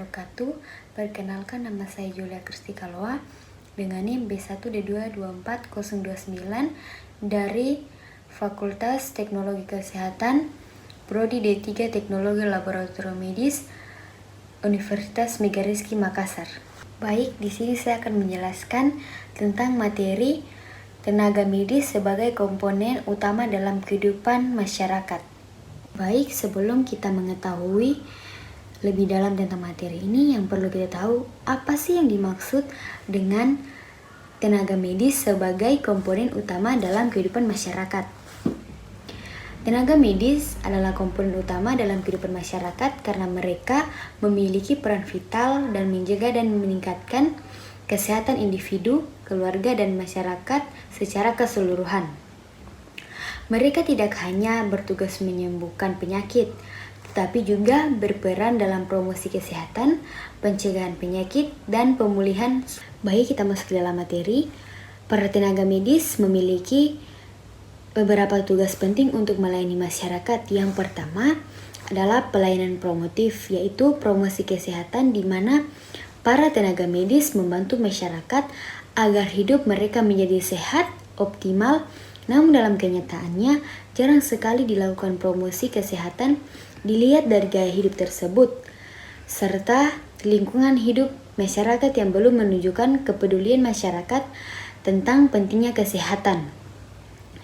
wabarakatuh. Perkenalkan, nama saya Julia Kristikaloa dengan NIM B1D224029 dari Fakultas Teknologi Kesehatan, Prodi D3 Teknologi Laboratorium Medis, Universitas Megariski Makassar. Baik, di sini saya akan menjelaskan tentang materi tenaga medis sebagai komponen utama dalam kehidupan masyarakat. Baik, sebelum kita mengetahui lebih dalam tentang materi ini, yang perlu kita tahu apa sih yang dimaksud dengan tenaga medis sebagai komponen utama dalam kehidupan masyarakat. Tenaga medis adalah komponen utama dalam kehidupan masyarakat karena mereka memiliki peran vital dan menjaga dan meningkatkan kesehatan individu, keluarga, dan masyarakat secara keseluruhan. Mereka tidak hanya bertugas menyembuhkan penyakit, tetapi juga berperan dalam promosi kesehatan, pencegahan penyakit, dan pemulihan. Baik, kita masuk ke dalam materi. Para tenaga medis memiliki beberapa tugas penting untuk melayani masyarakat. Yang pertama adalah pelayanan promotif, yaitu promosi kesehatan di mana para tenaga medis membantu masyarakat agar hidup mereka menjadi sehat, optimal. Namun dalam kenyataannya, jarang sekali dilakukan promosi kesehatan dilihat dari gaya hidup tersebut, serta lingkungan hidup masyarakat yang belum menunjukkan kepedulian masyarakat tentang pentingnya kesehatan.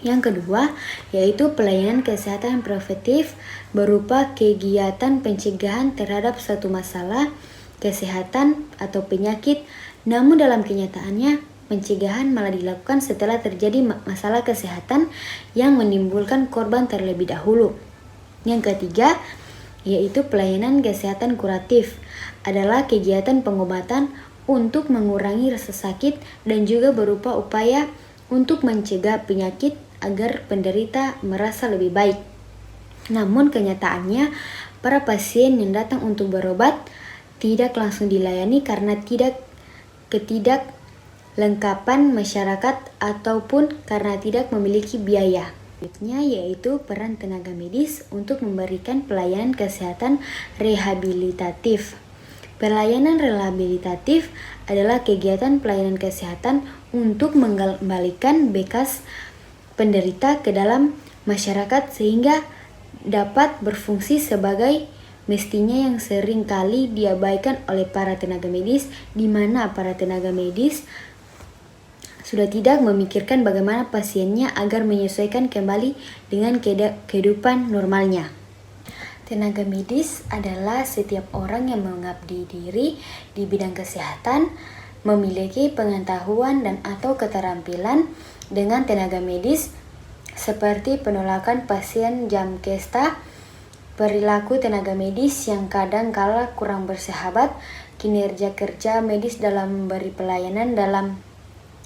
Yang kedua, yaitu pelayanan kesehatan preventif berupa kegiatan pencegahan terhadap suatu masalah kesehatan atau penyakit, namun dalam kenyataannya pencegahan malah dilakukan setelah terjadi masalah kesehatan yang menimbulkan korban terlebih dahulu. Yang ketiga, yaitu pelayanan kesehatan kuratif, adalah kegiatan pengobatan untuk mengurangi rasa sakit dan juga berupa upaya untuk mencegah penyakit agar penderita merasa lebih baik. Namun kenyataannya, para pasien yang datang untuk berobat tidak langsung dilayani karena ketidaklengkapan masyarakat ataupun karena tidak memiliki biaya. Selanjutnya yaitu peran tenaga medis untuk memberikan pelayanan kesehatan rehabilitatif. Pelayanan rehabilitatif adalah kegiatan pelayanan kesehatan untuk mengembalikan bekas penderita ke dalam masyarakat sehingga dapat berfungsi sebagai mestinya, yang sering kali diabaikan oleh para tenaga medis, di mana para tenaga medis sudah tidak memikirkan bagaimana pasiennya agar menyesuaikan kembali dengan kehidupan normalnya. Tenaga medis adalah setiap orang yang mengabdi diri di bidang kesehatan, memiliki pengetahuan dan atau keterampilan dengan tenaga medis seperti penolakan pasien jam kesta, perilaku tenaga medis yang kadang kala kurang bersahabat, kinerja kerja medis dalam memberi pelayanan. Dalam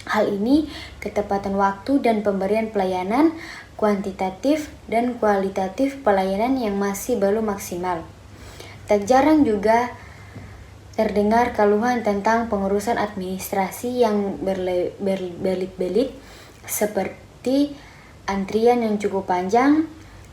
hal ini, ketepatan waktu dan pemberian pelayanan, kuantitatif dan kualitatif pelayanan yang masih belum maksimal. Tak jarang juga terdengar keluhan tentang pengurusan administrasi yang berbelit-belit, seperti antrian yang cukup panjang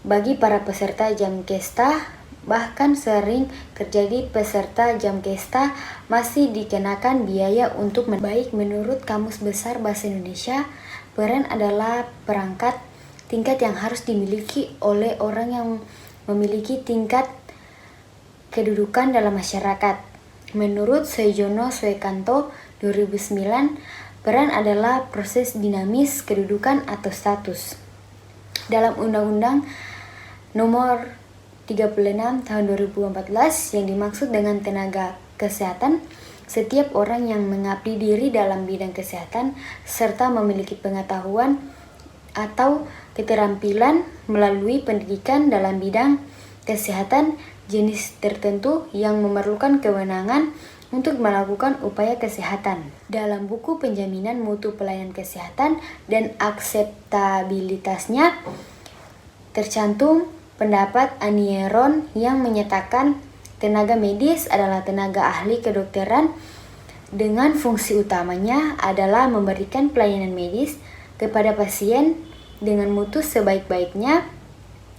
bagi para peserta jam kesta. Bahkan sering terjadi peserta jam kesta masih dikenakan biaya untuk baik. Menurut Kamus Besar Bahasa Indonesia, peran adalah perangkat tingkat yang harus dimiliki oleh orang yang memiliki tingkat kedudukan dalam masyarakat. Menurut Soejono Suekanto 2009, peran adalah proses dinamis kedudukan atau status. Dalam Undang-Undang Nomor 36 tahun 2014 yang dimaksud dengan tenaga kesehatan, setiap orang yang mengabdi diri dalam bidang kesehatan serta memiliki pengetahuan atau keterampilan melalui pendidikan dalam bidang kesehatan jenis tertentu yang memerlukan kewenangan untuk melakukan upaya kesehatan. Dalam buku Penjaminan Mutu Pelayanan Kesehatan dan Akseptabilitasnya tercantum pendapat Anieron yang menyatakan tenaga medis adalah tenaga ahli kedokteran dengan fungsi utamanya adalah memberikan pelayanan medis kepada pasien dengan mutu sebaik-baiknya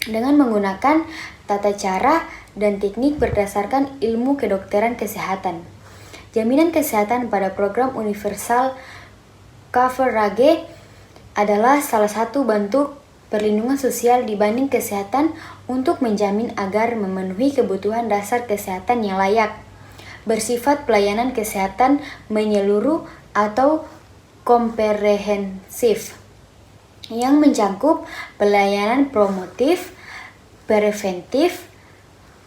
dengan menggunakan tata cara, dan teknik berdasarkan ilmu kedokteran kesehatan. Jaminan kesehatan pada program universal coverage adalah salah satu bentuk perlindungan sosial dibanding kesehatan untuk menjamin agar memenuhi kebutuhan dasar kesehatan yang layak, bersifat pelayanan kesehatan menyeluruh atau komprehensif, yang mencakup pelayanan promotif, preventif,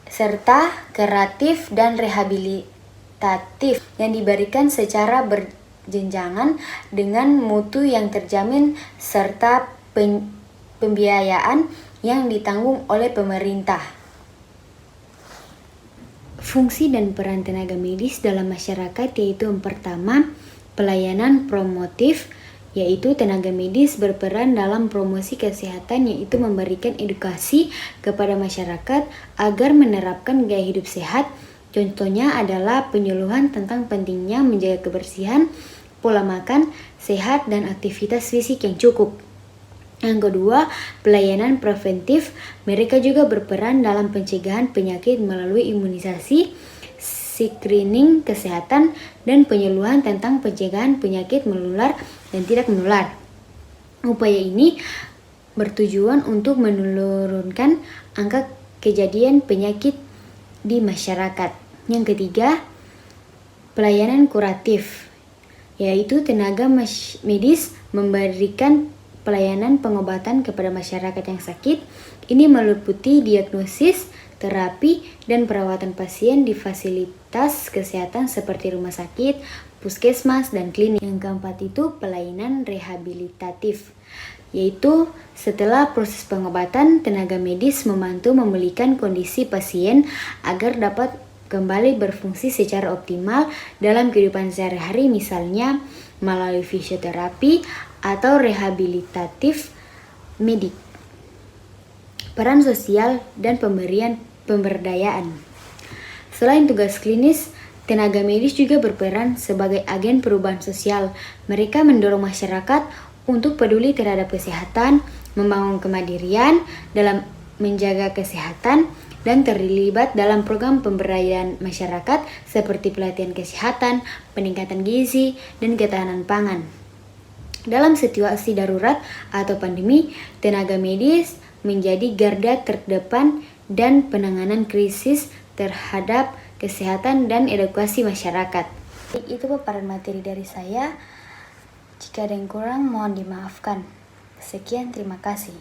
serta kuratif dan rehabilitatif yang diberikan secara berjenjangan dengan mutu yang terjamin serta pembiayaan yang ditanggung oleh pemerintah. Fungsi dan peran tenaga medis dalam masyarakat yaitu yang pertama, pelayanan promotif, yaitu tenaga medis berperan dalam promosi kesehatan yaitu memberikan edukasi kepada masyarakat agar menerapkan gaya hidup sehat. Contohnya adalah penyuluhan tentang pentingnya menjaga kebersihan, pola makan sehat, dan aktivitas fisik yang cukup. Yang kedua, pelayanan preventif. Mereka juga berperan dalam pencegahan penyakit melalui imunisasi, screening kesehatan, dan penyuluhan tentang pencegahan penyakit menular dan tidak menular. Upaya ini bertujuan untuk menurunkan angka kejadian penyakit di masyarakat. Yang ketiga, pelayanan kuratif, yaitu tenaga medis memberikan pelayanan pengobatan kepada masyarakat yang sakit. Ini meliputi diagnosis, terapi, dan perawatan pasien di fasilitas kesehatan seperti rumah sakit, puskesmas, dan klinik. Yang keempat itu pelayanan rehabilitatif, yaitu setelah proses pengobatan, tenaga medis membantu memulihkan kondisi pasien agar dapat kembali berfungsi secara optimal dalam kehidupan sehari-hari, misalnya melalui fisioterapi atau rehabilitatif medik. Peran sosial dan pemberdayaan. Selain tugas klinis, tenaga medis juga berperan sebagai agen perubahan sosial. Mereka mendorong masyarakat untuk peduli terhadap kesehatan, membangun kemandirian dalam menjaga kesehatan, dan terlibat dalam program pemberdayaan masyarakat seperti pelatihan kesehatan, peningkatan gizi, dan ketahanan pangan. Dalam situasi darurat atau pandemi, tenaga medis menjadi garda terdepan dan penanganan krisis terhadap kesehatan dan edukasi masyarakat. Itu paparan materi dari saya. Jika ada yang kurang, mohon dimaafkan. Sekian, terima kasih.